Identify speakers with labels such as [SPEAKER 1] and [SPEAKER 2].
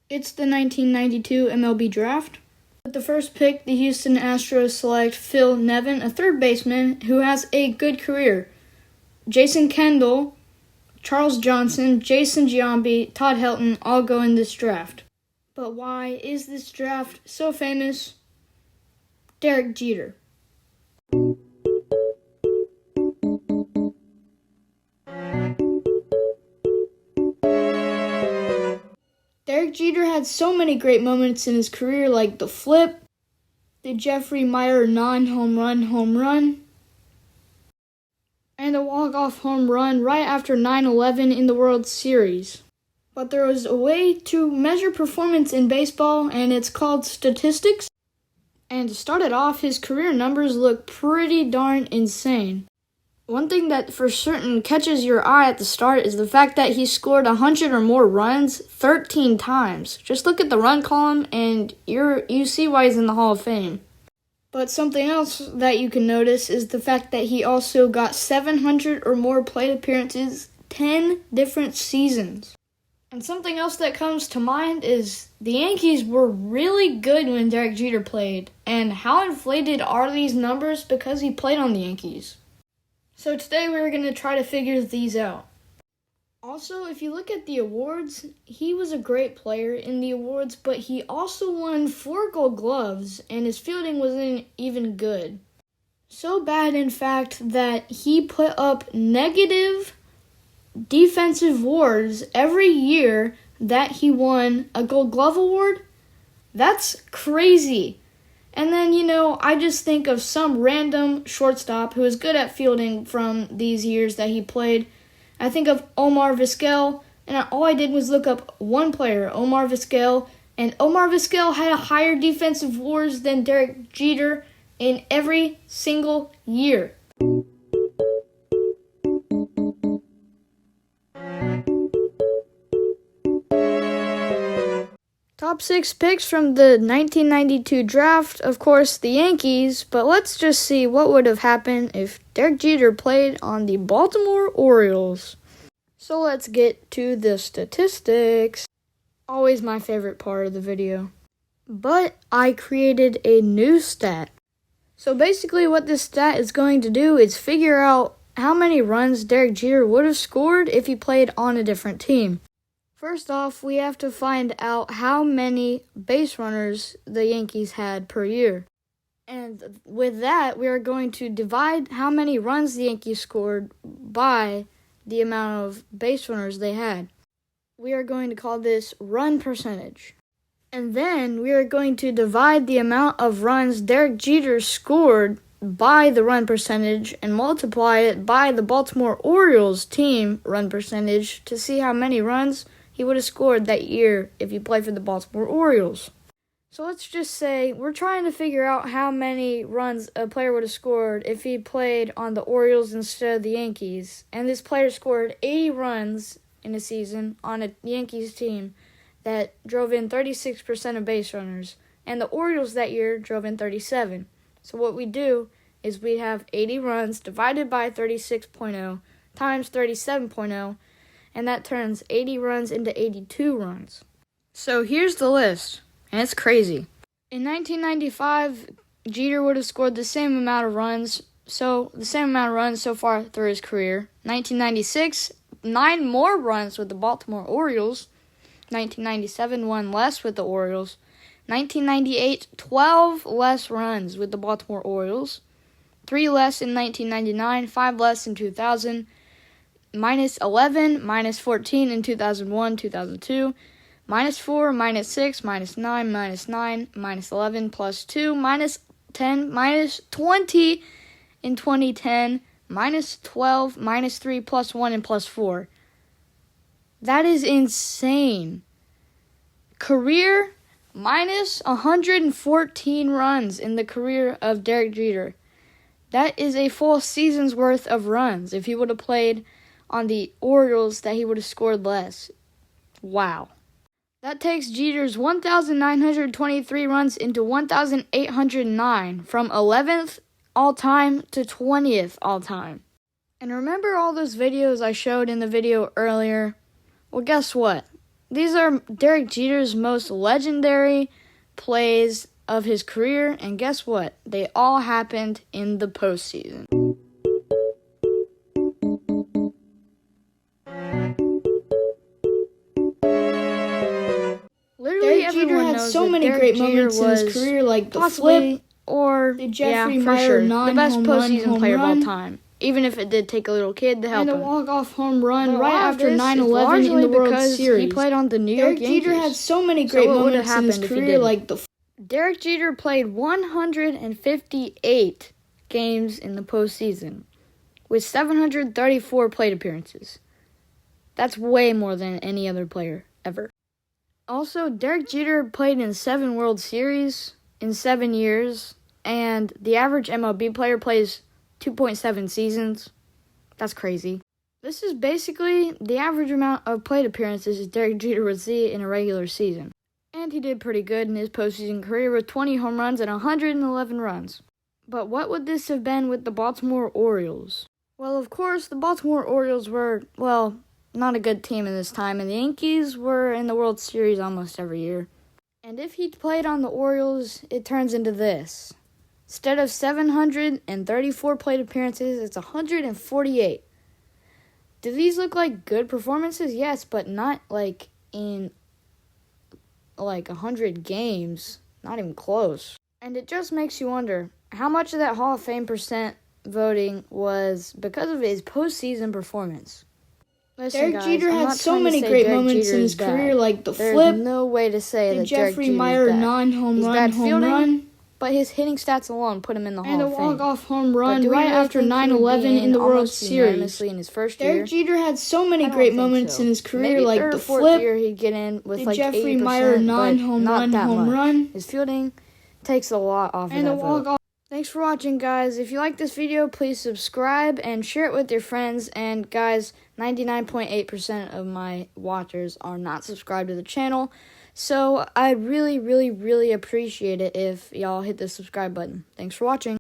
[SPEAKER 1] It's the 1992 MLB Draft. With the first pick, the Houston Astros select Phil Nevin, a third baseman who has a good career. Jason Kendall, Charles Johnson, Jason Giambi, Todd Helton all go in this draft. But why is this draft so famous? Derek Jeter. Derek Jeter had so many great moments in his career, like the flip, the Jeffrey Meyer non-home run, and a walk-off home run right after 9/11 in the World Series. But there was a way to measure performance in baseball, and it's called statistics. And to start it off, his career numbers look pretty darn insane. One thing that for certain catches your eye at the start is the fact that he scored 100 or more runs 13 times. Just look at the run column and you see why he's in the Hall of Fame. But something else that you can notice is the fact that he also got 700 or more plate appearances 10 different seasons. And something else that comes to mind is the Yankees were really good when Derek Jeter played. And how inflated are these numbers because he played on the Yankees? So today we're going to try to figure these out. Also, if you look at the awards, he was a great player in the awards, but he also won 4 Gold Gloves, and his fielding wasn't even good. So bad, in fact, that he put up negative defensive awards every year that he won a Gold Glove award. That's crazy. And then, I just think of some random shortstop who is good at fielding from these years that he played. I think of Omar Vizquel, and all I did was look up one player, Omar Vizquel, and Omar Vizquel had a higher defensive awards than Derek Jeter in every single year. Top 6 picks from the 1992 draft, of course, the Yankees, but let's just see what would have happened if Derek Jeter played on the Baltimore Orioles. So let's get to the statistics. Always my favorite part of the video. But I created a new stat. So basically what this stat is going to do is figure out how many runs Derek Jeter would have scored if he played on a different team. First off, we have to find out how many base runners the Yankees had per year. And with that, we are going to divide how many runs the Yankees scored by the amount of base runners they had. We are going to call this run percentage. And then we are going to divide the amount of runs Derek Jeter scored by the run percentage and multiply it by the Baltimore Orioles team run percentage to see how many runs he would have scored that year if he played for the Baltimore Orioles. So let's just say we're trying to figure out how many runs a player would have scored if he played on the Orioles instead of the Yankees. And this player scored 80 runs in a season on a Yankees team that drove in 36% of base runners. And the Orioles that year drove in 37. So what we do is we have 80 runs divided by 36.0 times 37.0. And that turns 80 runs into 82 runs. So here's the list, and it's crazy. In 1995, Jeter would have scored the same amount of runs so far through his career. 1996, 9 more runs with the Baltimore Orioles. 1997, 1 less with the Orioles. 1998, 12 less runs with the Baltimore Orioles. 3 less in 1999, 5 less in 2000. Minus 11, minus 14 in 2001, 2002, minus 4, minus 6, minus 9, minus 9, minus 11, plus 2, minus 10, minus 20 in 2010, minus 12, minus 3, plus 1, and plus 4. That is insane. Career minus 114 runs in the career of Derek Jeter. That is a full season's worth of runs. If he would have played on the Orioles, that he would have scored less. Wow. That takes Jeter's 1,923 runs into 1,809, from 11th all-time to 20th all-time. And remember all those videos I showed in the video earlier? Well, guess what? these are Derek Jeter's most legendary plays of his career, and guess what? They all happened in the postseason. Literally,
[SPEAKER 2] Derek Jeter
[SPEAKER 1] everyone
[SPEAKER 2] had
[SPEAKER 1] knows
[SPEAKER 2] so
[SPEAKER 1] that
[SPEAKER 2] many
[SPEAKER 1] Derek
[SPEAKER 2] great
[SPEAKER 1] Jeter
[SPEAKER 2] moments in his
[SPEAKER 1] was
[SPEAKER 2] career, like the
[SPEAKER 1] possibly,
[SPEAKER 2] flip,
[SPEAKER 1] or
[SPEAKER 2] the Jeffrey
[SPEAKER 1] yeah, for
[SPEAKER 2] Meyer
[SPEAKER 1] sure, the best
[SPEAKER 2] non-home
[SPEAKER 1] postseason
[SPEAKER 2] run,
[SPEAKER 1] player of all
[SPEAKER 2] home run.
[SPEAKER 1] time. Even if it did take a little kid to help
[SPEAKER 2] and a
[SPEAKER 1] him.
[SPEAKER 2] walk-off home run
[SPEAKER 1] But
[SPEAKER 2] right after 9/11 in the World
[SPEAKER 1] because
[SPEAKER 2] Series.
[SPEAKER 1] he played on the New York
[SPEAKER 2] Derek
[SPEAKER 1] Yankees.
[SPEAKER 2] Jeter had so many great moments in his career, like the
[SPEAKER 1] Derek Jeter played 158 games in the postseason with 734 plate appearances. That's way more than any other player ever. Also, Derek Jeter played in 7 World Series in 7 years, and the average MLB player plays 2.7 seasons. That's crazy. This is basically the average amount of plate appearances Derek Jeter would see in a regular season. And he did pretty good in his postseason career with 20 home runs and 111 runs. But what would this have been with the Baltimore Orioles? Well, of course, the Baltimore Orioles were, well, not a good team in this time, and the Yankees were in the World Series almost every year. And if he played on the Orioles, it turns into this. Instead of 734 plate appearances, it's 148. Do these look like good performances? Yes, but not like in 100 games. Not even close. And it just makes you wonder, how much of that Hall of Fame percent voting was because of his postseason performance? Listen,
[SPEAKER 2] Derek
[SPEAKER 1] guys,
[SPEAKER 2] Jeter
[SPEAKER 1] I'm
[SPEAKER 2] had
[SPEAKER 1] not
[SPEAKER 2] so
[SPEAKER 1] trying to
[SPEAKER 2] many
[SPEAKER 1] say
[SPEAKER 2] great
[SPEAKER 1] Derek
[SPEAKER 2] moments
[SPEAKER 1] Jeter
[SPEAKER 2] in
[SPEAKER 1] is
[SPEAKER 2] his career,
[SPEAKER 1] bad.
[SPEAKER 2] like the
[SPEAKER 1] There's
[SPEAKER 2] flip,
[SPEAKER 1] no way to say
[SPEAKER 2] the
[SPEAKER 1] that Derek
[SPEAKER 2] Jeffrey
[SPEAKER 1] Jeter
[SPEAKER 2] Meyer
[SPEAKER 1] is bad.
[SPEAKER 2] non-home
[SPEAKER 1] He's
[SPEAKER 2] run,
[SPEAKER 1] bad
[SPEAKER 2] home
[SPEAKER 1] fielding,
[SPEAKER 2] run,
[SPEAKER 1] but his hitting stats alone put him in the
[SPEAKER 2] and
[SPEAKER 1] Hall
[SPEAKER 2] a
[SPEAKER 1] of Fame.
[SPEAKER 2] walk-off home run
[SPEAKER 1] But do we
[SPEAKER 2] right
[SPEAKER 1] really
[SPEAKER 2] after
[SPEAKER 1] think he would
[SPEAKER 2] 9/11
[SPEAKER 1] be
[SPEAKER 2] in the World
[SPEAKER 1] almost
[SPEAKER 2] Series.
[SPEAKER 1] unanimously in his first year?
[SPEAKER 2] Derek Jeter had so
[SPEAKER 1] I
[SPEAKER 2] many
[SPEAKER 1] don't
[SPEAKER 2] great
[SPEAKER 1] think
[SPEAKER 2] moments
[SPEAKER 1] so.
[SPEAKER 2] in his career,
[SPEAKER 1] Maybe
[SPEAKER 2] like
[SPEAKER 1] third
[SPEAKER 2] the
[SPEAKER 1] or fourth
[SPEAKER 2] flip,
[SPEAKER 1] year he'd get in with
[SPEAKER 2] the
[SPEAKER 1] like
[SPEAKER 2] Jeffrey
[SPEAKER 1] 80%,
[SPEAKER 2] Meyer
[SPEAKER 1] but
[SPEAKER 2] non-home
[SPEAKER 1] not
[SPEAKER 2] run,
[SPEAKER 1] that
[SPEAKER 2] home
[SPEAKER 1] much.
[SPEAKER 2] run,
[SPEAKER 1] His fielding takes a lot off
[SPEAKER 2] and
[SPEAKER 1] of
[SPEAKER 2] a
[SPEAKER 1] that vote.
[SPEAKER 2] walk-off.
[SPEAKER 1] Thanks for watching, guys. If you like this video, please subscribe and share it with your friends. And guys, 99.8% of my watchers are not subscribed to the channel. So I'd really, really, really appreciate it if y'all hit the subscribe button. Thanks for watching.